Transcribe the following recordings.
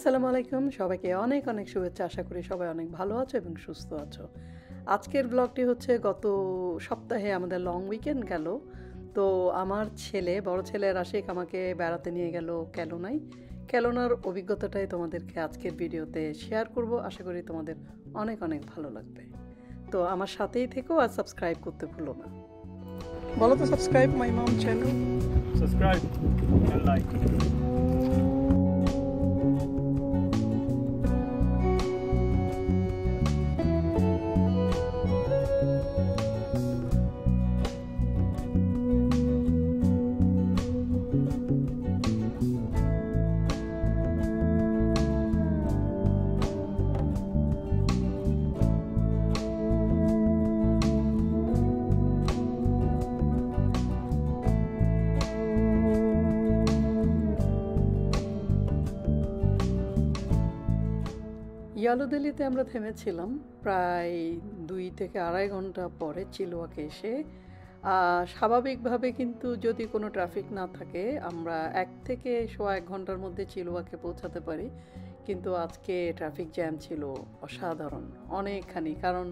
আসসালামু আলাইকুম, সবাইকে অনেক অনেক শুভেচ্ছা। আশা করি সবাই অনেক ভালো আছো এবং সুস্থ আছো। আজকের ব্লগটি হচ্ছে গত সপ্তাহে আমাদের লং উইকেন্ড গেল। তো আমার বড় ছেলে রাশিক আমাকে বেড়াতে নিয়ে গেল কেলোনায়। কেলোনার অভিজ্ঞতাটাই তোমাদেরকে আজকের ভিডিওতে শেয়ার করব। আশা করি তোমাদের অনেক অনেক ভালো লাগবে। তো আমার সাথেই থেকো আর সাবস্ক্রাইব করতে ভুলো না। বলো তো subscribe my mom channel. Subscribe and like. ইয়ালো দিল্লিতে আমরা থেমেছিলাম প্রায় 2 থেকে আড়াই ঘন্টা পরে চিলওয়াকে এসে। স্বাভাবিকভাবে কিন্তু যদি কোনো ট্রাফিক না থাকে আমরা 1 থেকে 1.5 ঘন্টার মধ্যে চিলওয়াকে পৌঁছাতে পারি, কিন্তু আজকে ট্রাফিক জ্যাম ছিল অসাধারণ অনেকখানি। কারণ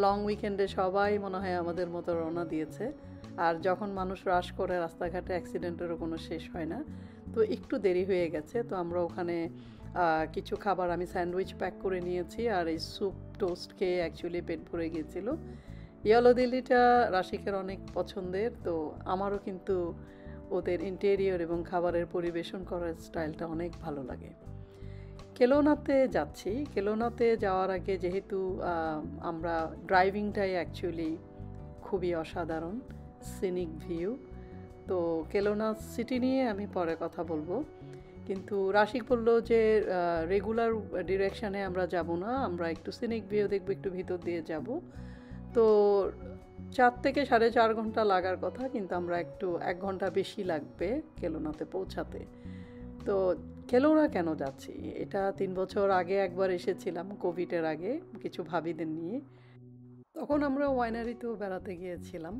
লং উইকেন্ডে সবাই মনে হয় আমাদের মতো রওনা দিয়েছে, আর যখন মানুষ রাশ করে রাস্তাঘাটে অ্যাক্সিডেন্টেরও কোনো শেষ হয় না। তো একটু দেরি হয়ে গেছে। তো আমরা ওখানে কিছু খাবার, আমি স্যান্ডউইচ প্যাক করে নিয়েছি, আর এই স্যুপ টোস্ট খেয়ে অ্যাকচুয়ালি পেট ভরে গিয়েছিল। ইয়েলো দিল্লিটা রাশিকের অনেক পছন্দের, তো আমারও কিন্তু ওদের ইন্টেরিয়র এবং খাবারের পরিবেশন করার স্টাইলটা অনেক ভালো লাগে। কেলোনাতে যাচ্ছি। কেলোনাতে যাওয়ার আগে যেহেতু আমরা ড্রাইভিংটাই অ্যাকচুয়ালি খুবই অসাধারণ, সিনিক ভিউ। তো কেলোনা সিটি নিয়ে আমি পরে কথা বলবো, কিন্তু রাশিক বলল যে রেগুলার ডিরেকশানে আমরা যাব না, আমরা একটু সিনিক ভিউ দেখবো, একটু ভিতর দিয়ে যাব। তো 4 থেকে 4.5 ঘন্টা লাগার কথা, কিন্তু আমরা একটু 1 ঘন্টা বেশি লাগবে কেলোনাতে পৌঁছাতে। তো কেলোনা কেন যাচ্ছি, এটা 3 বছর আগে একবার এসেছিলাম, কোভিডের আগে, কিছু ভাবিদের নিয়ে। তখন আমরা ওয়াইনারিতেও বেড়াতে গিয়েছিলাম,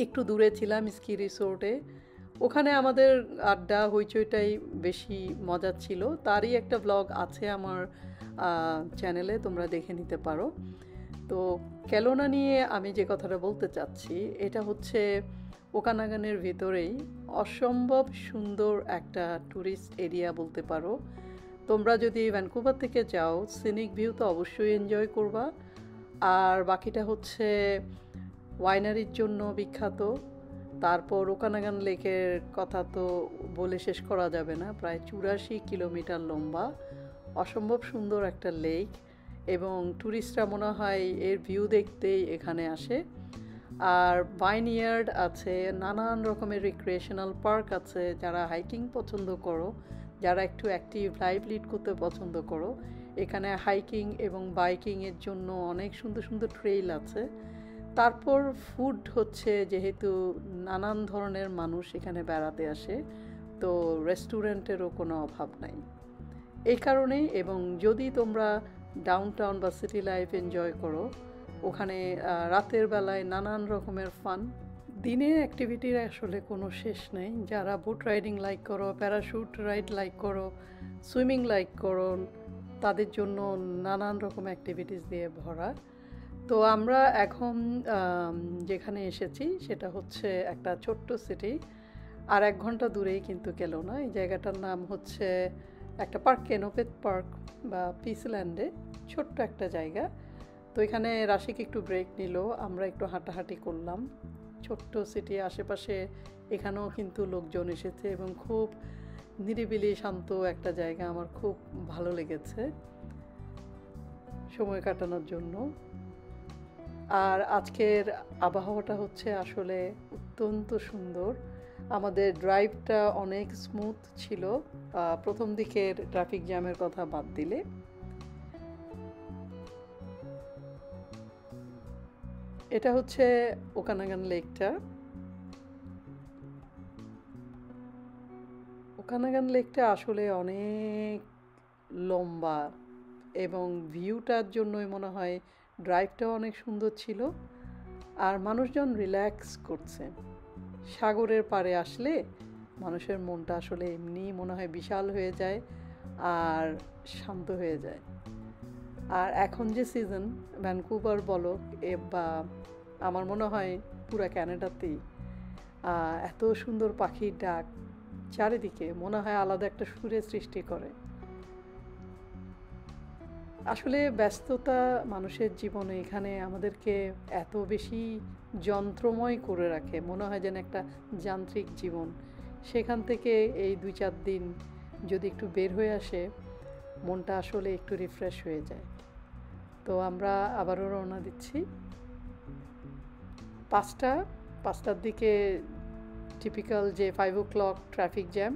একটু দূরে ছিলাম স্কি রিসোর্টে। ওখানে আমাদের আড্ডা হইচইটাই বেশি মজার ছিল। তারই একটা ব্লগ আছে আমার চ্যানেলে, তোমরা দেখে নিতে পারো। তো কেলোনা নিয়ে আমি যে কথাটা বলতে চাচ্ছি, এটা হচ্ছে ওকানাগানের ভিতরেই অসম্ভব সুন্দর একটা ট্যুরিস্ট এরিয়া বলতে পারো। তোমরা যদি ভ্যানকুভার থেকে যাও, সিনিক ভিউ তো অবশ্যই এনজয় করবা, আর বাকিটা হচ্ছে ওয়াইনারির জন্য বিখ্যাত। তারপর ওকানাগান লেকের কথা তো বলে শেষ করা যাবে না, প্রায় 84 কিলোমিটার লম্বা, অসম্ভব সুন্দর একটা লেক, এবং ট্যুরিস্টরা মনে হয় এর ভিউ দেখতেই এখানে আসে। আর ভাইনইয়ার্ড আছে, নানান রকমের রিক্রিয়েশনাল পার্ক আছে। যারা হাইকিং পছন্দ করো, যারা একটু অ্যাক্টিভ লাইফ লিড করতে পছন্দ করো, এখানে হাইকিং এবং বাইকিংয়ের জন্য অনেক সুন্দর সুন্দর ট্রেইল আছে। তারপর ফুড হচ্ছে, যেহেতু নানান ধরনের মানুষ এখানে বেড়াতে আসে, তো রেস্টুরেন্টেরও কোনো অভাব নাই এই কারণেই। এবং যদি তোমরা ডাউনটাউন বা সিটি লাইফ এনজয় করো, ওখানে রাতের বেলায় নানান রকমের ফান, দিনে অ্যাক্টিভিটির আসলে কোনো শেষ নেই। যারা বোট রাইডিং লাইক করো, প্যারাশুট রাইড লাইক করো, সুইমিং লাইক করো, তাদের জন্য নানান রকম অ্যাক্টিভিটিস দিয়ে ভরা। তো আমরা এখন যেখানে এসেছি সেটা হচ্ছে একটা ছোট্ট সিটি, আর 1 ঘন্টা দূরেই কিন্তু কেলোনা। এই জায়গাটার নাম হচ্ছে একটা পার্ক, কেনোপেথ পার্ক বা পিসল্যান্ডে, ছোট্ট একটা জায়গা। তো এখানে রাশিক একটু ব্রেক নিল, আমরা একটু হাঁটাহাঁটি করলাম। ছোট্ট সিটি, আশেপাশে এখানেও কিন্তু লোকজন এসেছে, এবং খুব নিরিবিলি শান্ত একটা জায়গা। আমার খুব ভালো লেগেছে সময় কাটানোর জন্য। আর আজকের আবহাওয়াটা হচ্ছে আসলে অত্যন্ত সুন্দর। আমাদের ড্রাইভটা অনেক স্মুথ ছিল, প্রথম দিকের ট্রাফিক জ্যামের কথা বাদ দিলে। এটা হচ্ছে ওকানাগান লেকটা। ওকানাগান লেকটা আসলে অনেক লম্বা, এবং ভিউটার জন্যই মনে হয় ড্রাইভটাও অনেক সুন্দর ছিল, আর মানুষজন রিল্যাক্স করছে। সাগরের পাড়ে আসলে মানুষের মনটা আসলে এমনি মনে হয় বিশাল হয়ে যায়, আর শান্ত হয়ে যায়। আর এখন যে সিজন, ভ্যানকুভার বলো বা আমার মনে হয় পুরা ক্যানাডাতেই এত সুন্দর পাখির ডাক চারিদিকে, মনে হয় আলাদা একটা সুরের সৃষ্টি করে। আসলে ব্যস্ততা মানুষের জীবনে এখানে আমাদেরকে এত বেশি যন্ত্রময় করে রাখে, মনে হয় যেন একটা যান্ত্রিক জীবন। সেখান থেকে এই 2-4 দিন যদি একটু বের হয়ে আসে, মনটা আসলে একটু রিফ্রেশ হয়ে যায়। তো আমরা আবারও রওনা দিচ্ছি 5টার দিকে। টিপিক্যাল যে 5 o'clock ট্রাফিক জ্যাম,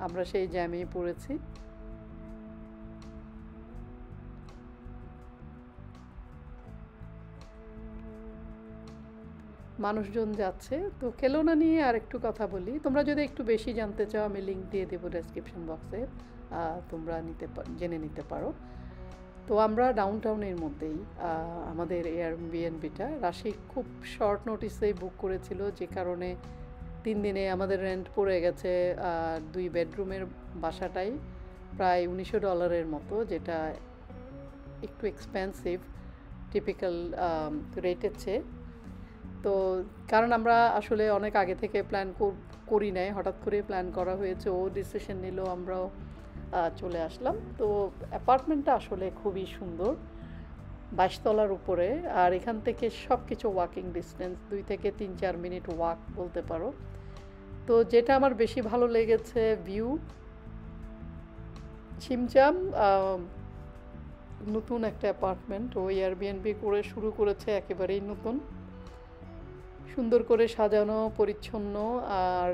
আমরা সেই জ্যামেই পড়েছি। মানুষজন যাচ্ছে। তো কেলোনা নিয়ে আর একটু কথা বলি। তোমরা যদি একটু বেশি জানতে চাও, আমি লিঙ্ক দিয়ে দেবো ডেসক্রিপশন বক্সে, তোমরা জেনে নিতে পারো। তো আমরা ডাউনটাউনের মধ্যেই আমাদের এয়ারবিএনবিটা রাশি খুব শর্ট নোটিসেই বুক করেছিল, যে কারণে 3 দিনে আমাদের রেন্ট পড়ে গেছে 2 বেডরুমের বাসাটাই প্রায় $19 মতো, যেটা একটু এক্সপেন্সিভ টিপিক্যাল রেটের চেয়ে। তো কারণ আমরা আসলে অনেক আগে থেকে প্ল্যান করি নাই, হঠাৎ করে প্ল্যান করা হয়েছে, ও ডিসিশন নিল, আমরাও চলে আসলাম। তো অ্যাপার্টমেন্টটা আসলে খুবই সুন্দর, 22 তলার উপরে। আর এখান থেকে সব কিছু ওয়াকিং ডিস্টেন্স, 2 থেকে 3-4 মিনিট ওয়াক বলতে পারো। তো যেটা আমার বেশি ভালো লেগেছে, ভিউ। ছিমচাম নতুন একটা অ্যাপার্টমেন্ট, ও এয়ারবিএনবি করে শুরু করেছে, একেবারেই নতুন, সুন্দর করে সাজানো পরিচ্ছন্ন। আর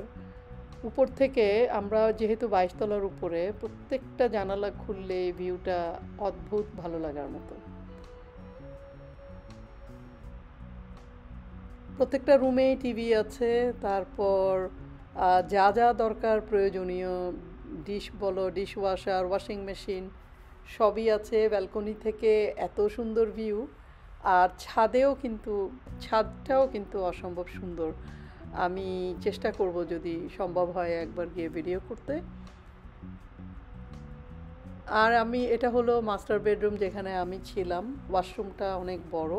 উপর থেকে আমরা যেহেতু 22 তলার উপরে, প্রত্যেকটা জানালা খুললে ভিউটা অদ্ভুত ভালো লাগার মতো। প্রত্যেকটা রুমেই টিভি আছে। তারপর যা যা দরকার প্রয়োজনীয়, ডিশ বলো, ডিশ ওয়াশার, ওয়াশিং মেশিন সবই আছে। ব্যালকনি থেকে এত সুন্দর ভিউ। আর ছাদটাও কিন্তু অসম্ভব সুন্দর। আমি চেষ্টা করব যদি সম্ভব হয় একবার গিয়ে ভিডিও করতে। আর এটা হলো মাস্টার বেডরুম যেখানে আমি ছিলাম। ওয়াশরুমটা অনেক বড়।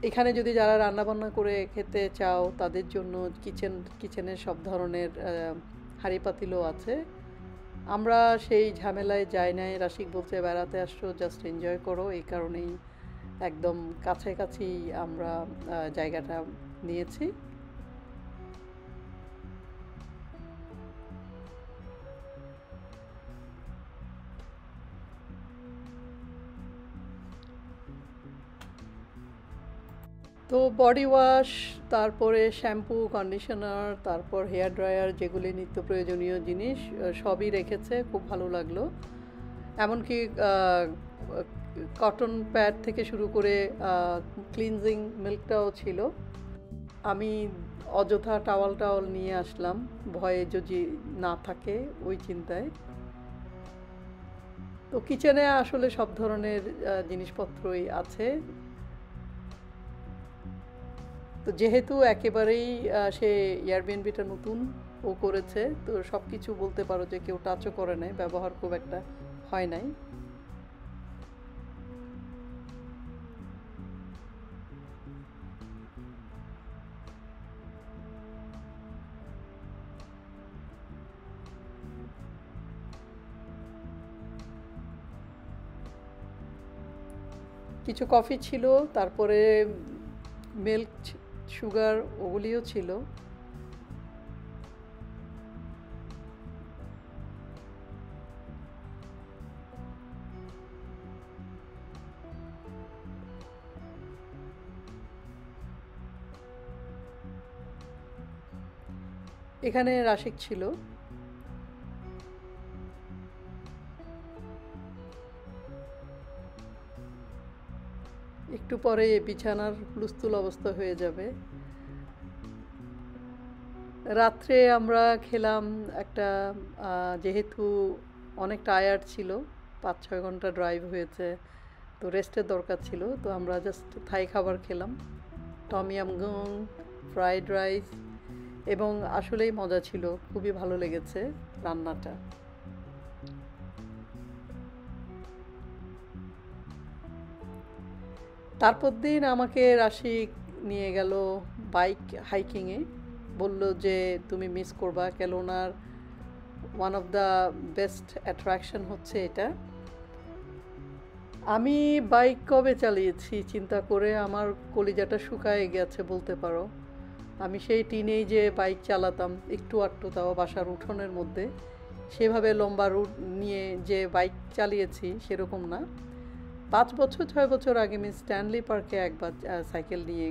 এখানে যদি যারা রান্নাবান্না করে খেতে চাও, তাদের জন্য কিচেনের সব ধরনের হাঁড়ি পাতিলও আছে। আমরা সেই ঝামেলায় যাই নাই। রাশিক বলছে বেড়াতে আসছো, জাস্ট এনজয় করো, এই কারণেই একদম কাছাকাছি আমরা জায়গাটা নিয়েছি। তো বডি ওয়াশ, তারপরে শ্যাম্পু, কন্ডিশনার, তারপর হেয়ার ড্রায়ার, যেগুলি নিত্য প্রয়োজনীয় জিনিস সবই রেখেছে, খুব ভালো লাগলো। এমনকি কটন প্যাড থেকে শুরু করে ক্লিনজিং মিল্কটাও ছিল। আমি অযথা টাওয়াল নিয়ে আসলাম, ভয়ে যদি না থাকে ওই চিন্তায়। তো কিচেনে আসলে সব ধরনের জিনিসপত্রই আছে। তো যেহেতু একেবারেই সে এয়ারবিএনবিটা নতুন ও করেছে, তো সব কিছু বলতে পারো যে কেউ টাচও করে নাই, ব্যবহার খুব একটা হয় নাই। কিছু কফি ছিল, তারপরে মিল্ক, সুগার, ওগুলিও ছিল। এখানে রাশিক ছিল। একটু পরে বিছানার হুলস্থুল অবস্থা হয়ে যাবে। রাত্রে আমরা খেলাম একটা, যেহেতু অনেক টায়ার্ড ছিল, 5-6 ঘন্টা ড্রাইভ হয়েছে, তো রেস্টের দরকার ছিল, তো আমরা জাস্ট থাই খাবার খেলাম। টম ইয়াম গুং, ফ্রাইড রাইস, এবং আসলেই মজা ছিল, খুবই ভালো লেগেছে রান্নাটা। তারপর দিন আমাকে রাশিক নিয়ে গেল বাইক হাইকিংয়ে, বলল যে তুমি মিস করবা, কেলোনার one of the best attraction হচ্ছে এটা। আমি বাইক কবে চালিয়েছি চিন্তা করে আমার কলিজাটা শুকায় গেছে বলতে পারো। আমি সেই টিনেজে বাইক চালাতাম একটু আধটু, তাও বাসার উঠোনের মধ্যে। সেভাবে লম্বা রুট নিয়ে যে বাইক চালিয়েছি সেরকম না। 5 বছর 6 বছর আগে আমি স্ট্যানলি পার্কে একবার সাইকেল নিয়ে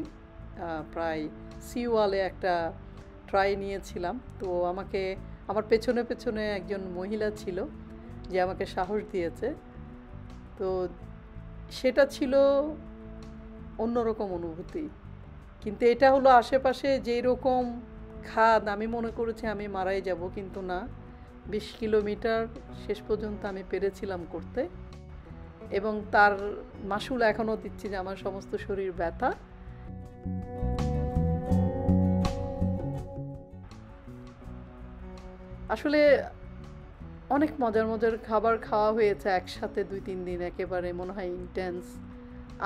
প্রায় সিওয়ালে একটা ট্রাই নিয়েছিলাম। তো আমাকে আমার পেছনে পেছনে একজন মহিলা ছিল যে আমাকে সাহস দিয়েছে। তো সেটা ছিল অন্যরকম অনুভূতি। কিন্তু এটা হলো আশেপাশে যেই রকম খাদ, আমি মনে করেছি আমি মারাই যাব, কিন্তু না, 20 কিলোমিটার শেষ পর্যন্ত আমি পেরেছিলাম করতে। এবং তার মাসুল এখনও দিচ্ছি যে আমার সমস্ত শরীর ব্যথা। আসলে অনেক মজার মজার খাবার খাওয়া হয়েছে একসাথে 2-3 দিন, একেবারে মনে হয় ইন্টেন্স।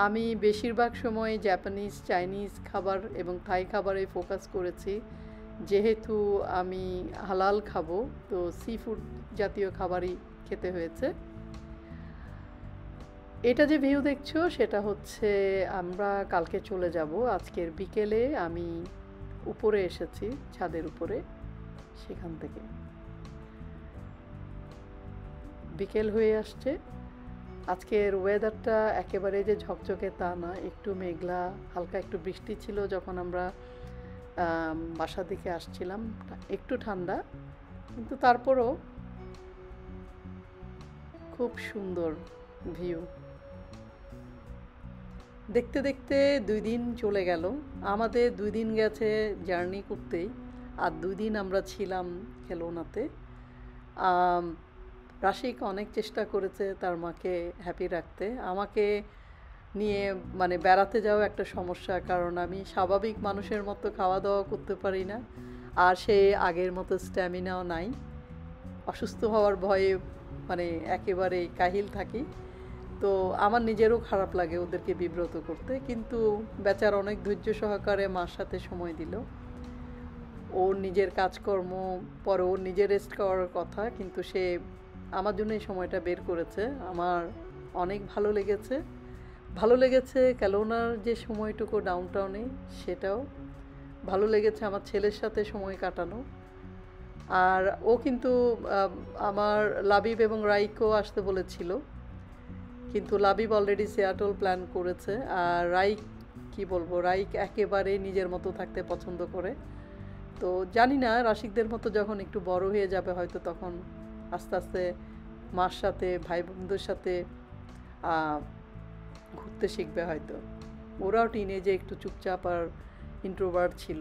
আমি বেশিরভাগ সময় জাপানিজ, চাইনিজ খাবার এবং থাই খাবারে ফোকাস করেছি, যেহেতু আমি হালাল খাবো, তো সি ফুড জাতীয় খাবারই খেতে হয়েছে। এটা যে ভিউ দেখছো সেটা হচ্ছে আমরা কালকে চলে যাব। আজকের বিকেলে আমি উপরে এসেছি, ছাদের উপরে, সেখান থেকে বিকেল হয়ে আসছে। আজকের ওয়েদারটা একেবারে যে ঝকঝকে তা না, একটু মেঘলা, হালকা একটু বৃষ্টি ছিল যখন আমরা বাসা দিকে আসছিলাম, একটু ঠান্ডা, কিন্তু তারপরও খুব সুন্দর ভিউ। দেখতে দেখতে 2 দিন চলে গেল আমাদের। 2 দিন গেছে জার্নি করতেই, আর 2 দিন আমরা ছিলাম কেলোনাতে। রাশিক অনেক চেষ্টা করেছে তার মাকে হ্যাপি রাখতে। আমাকে নিয়ে মানে বেড়াতে যাওয়া একটা সমস্যা, কারণ আমি স্বাভাবিক মানুষের মতো খাওয়া দাওয়া করতে পারি না, আর সে আগের মতো স্ট্যামিনাও নাই। অসুস্থ হওয়ার ভয়ে মানে একেবারেই কাহিল থাকি। তো আমার নিজেরও খারাপ লাগে ওদেরকে বিব্রত করতে, কিন্তু বেচার অনেক ধৈর্য সহকারে মার সাথে সময় দিল। ওর নিজের কাজকর্ম পরে ওর নিজের রেস্ট করার কথা, কিন্তু সে আমার জন্য এই সময়টা বের করেছে। আমার অনেক ভালো লেগেছে। ভালো লেগেছে কেলোনার যে সময়টুকু ডাউনটাউনে, সেটাও ভালো লেগেছে আমার ছেলের সাথে সময় কাটানো। আর ও কিন্তু আমার লাবিব এবং রাইকও আসতে বলেছিল, কিন্তু লাবিব অলরেডি সিয়াটল প্ল্যান করেছে। আর রাইক কি বলবো, রাইক একেবারে নিজের মতো থাকতে পছন্দ করে। তো জানি না, রাশিকদের মতো যখন একটু বড় হয়ে যাবে হয়তো তখন আস্তে আস্তে মার সাথে ভাই বোনদের সাথে ঘুরতে শিখবে হয়তো। ওরাও টিনেজে একটু চুপচাপ আর ইন্ট্রোভার্ট ছিল।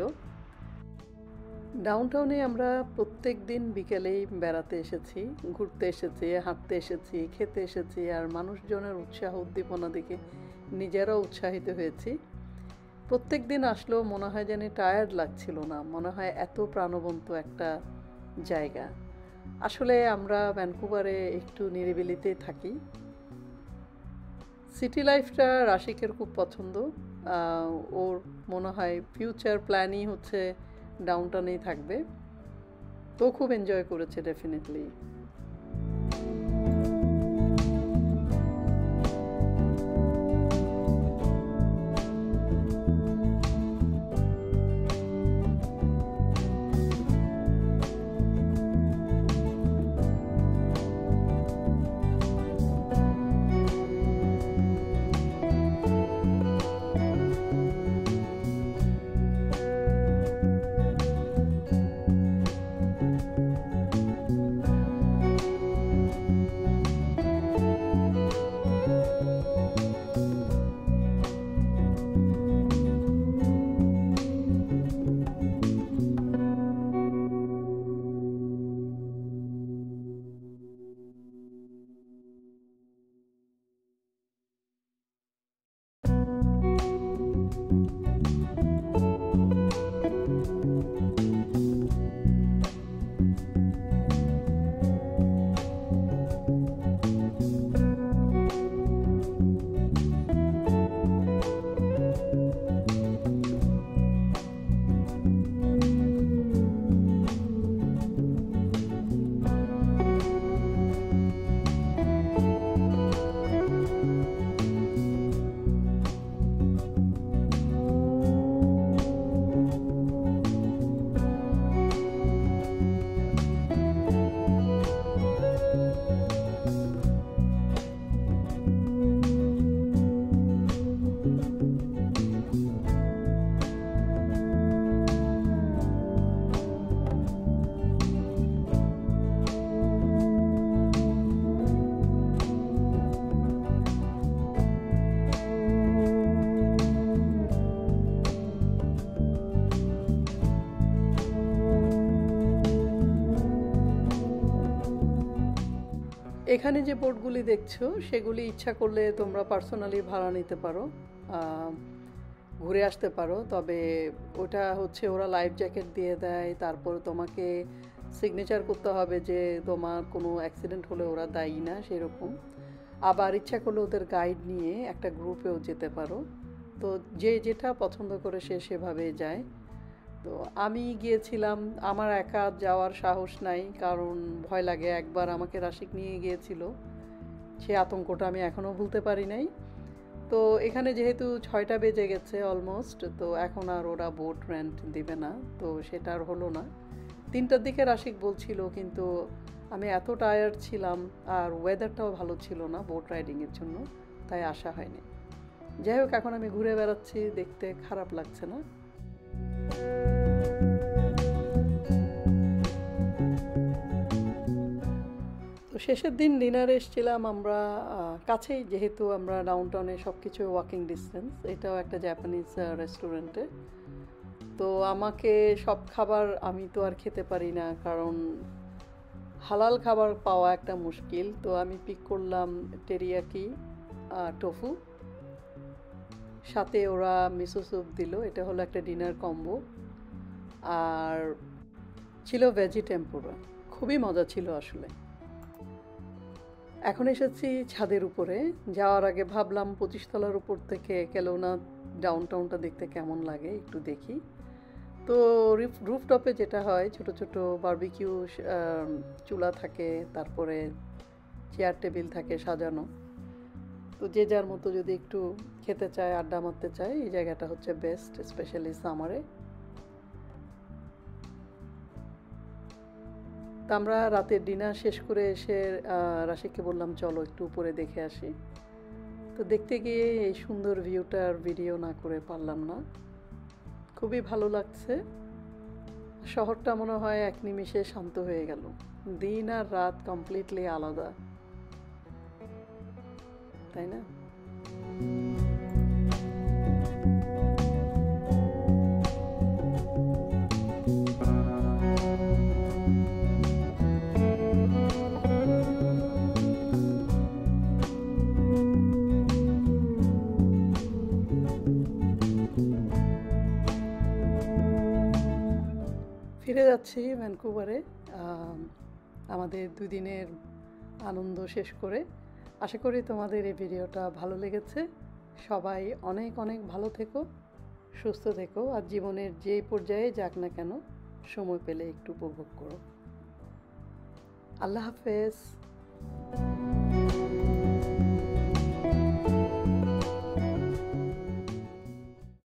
ডাউনটাউনে আমরা প্রত্যেক দিন বিকেলেই বেড়াতে এসেছি, ঘুরতে এসেছি, হাঁটতে এসেছি, খেতে এসেছি, আর মানুষজনের উৎসাহ উদ্দীপনা দেখে নিজেরাও উৎসাহিত হয়েছি। প্রত্যেক দিন আসলেও মনে হয় যেন টায়ার্ড লাগছিল না, মনে হয় এত প্রাণবন্ত একটা জায়গা। আসলে আমরা ভ্যানকুভারে একটু নিরিবিলিতে থাকি। সিটি লাইফটা রাশিকের খুব পছন্দ। ওর মনে হয় ফিউচার প্ল্যানই হচ্ছে ডাউনটাউনেই থাকবে। তো খুব এনজয় করেছে ডেফিনেটলি। এখানে যে বোটগুলি দেখছো সেগুলি ইচ্ছা করলে তোমরা পার্সোনালি ভাড়া নিতে পারো, ঘুরে আসতে পারো। তবে ওটা হচ্ছে ওরা লাইফ জ্যাকেট দিয়ে দেয়, তারপর তোমাকে সিগনেচার করতে হবে যে তোমার কোনো অ্যাক্সিডেন্ট হলে ওরা দায়ী না সেরকম। আবার ইচ্ছা করলে ওদের গাইড নিয়ে একটা গ্রুপেও যেতে পারো। তো যে যেটা পছন্দ করে সে সেভাবে যায়। তো আমি গিয়েছিলাম, আমার একা যাওয়ার সাহস নাই, কারণ ভয় লাগে। একবার আমাকে রাশিক নিয়ে গিয়েছিল, সে আতঙ্কটা আমি এখনও ভুলতে পারি নাই। তো এখানে যেহেতু 6টা বেজে গেছে অলমোস্ট, তো এখন আর ওরা বোট রেন্ট দিবে না, তো সেটা আর হলো না। 3টার দিকে রাশিক বলছিল, কিন্তু আমি এত টায়ার্ড ছিলাম আর ওয়েদারটাও ভালো ছিল না বোট রাইডিংয়ের জন্য, তাই আসা হয়নি। যাই হোক, এখন আমি ঘুরে বেড়াচ্ছি, দেখতে খারাপ লাগছে না। তো শেষের দিন ডিনারে এসেছিলাম আমরা, কাছেই যেহেতু আমরা ডাউনটাউনে সব কিছু ওয়াকিং ডিস্টেন্স, এটাও একটা জাপানিজ রেস্টুরেন্টে। তো আমাকে সব খাবার আমি তো আর খেতে পারি না, কারণ হালাল খাবার পাওয়া একটা মুশকিল। তো আমি পিক করলাম টেরিয়াকি টোফু, সাথে ওরা মিসো স্যুপ দিল, এটা হলো একটা ডিনার কম্বো। আর ছিল ভেজি টেম্পুরা, খুবই মজা ছিল আসলে। এখন এসেছি ছাদের উপরে। যাওয়ার আগে ভাবলাম 25 তলার উপর থেকে কেলোনা ডাউনটাউনটা দেখতে কেমন লাগে একটু দেখি। তো রুফটপে যেটা হয়, ছোট ছোট বারবিকিউ চুলা থাকে, তারপরে চেয়ার টেবিল থাকে সাজানো। তো যে যার মতো যদি একটু খেতে চায়, আড্ডা মারতে চায়, এই জায়গাটা হচ্ছে বেস্ট, স্পেশালি সামারে। তা আমরা রাতের ডিনার শেষ করে এসে রাশিককে বললাম চলো একটু উপরে দেখে আসি। তো দেখতে গিয়ে এই সুন্দর ভিউটার ভিডিও না করে পারলাম না, খুবই ভালো লাগছে। শহরটা মনে হয় এক নিমিষে শান্ত হয়ে গেল। দিন আর রাত কমপ্লিটলি আলাদা, তাই না? ফিরে যাচ্ছি ভ্যানকুভারে আমাদের 2 দিনের আনন্দ শেষ করে। আশা করি তোমাদের এই ভিডিওটা ভালো লেগেছে। সবাই অনেক অনেক ভালো থেকো, সুস্থ থেকো, আর জীবনের যে পর্যায়ে যাক না কেন সময় পেলে একটু উপভোগ করো। আল্লাহ হাফেজ।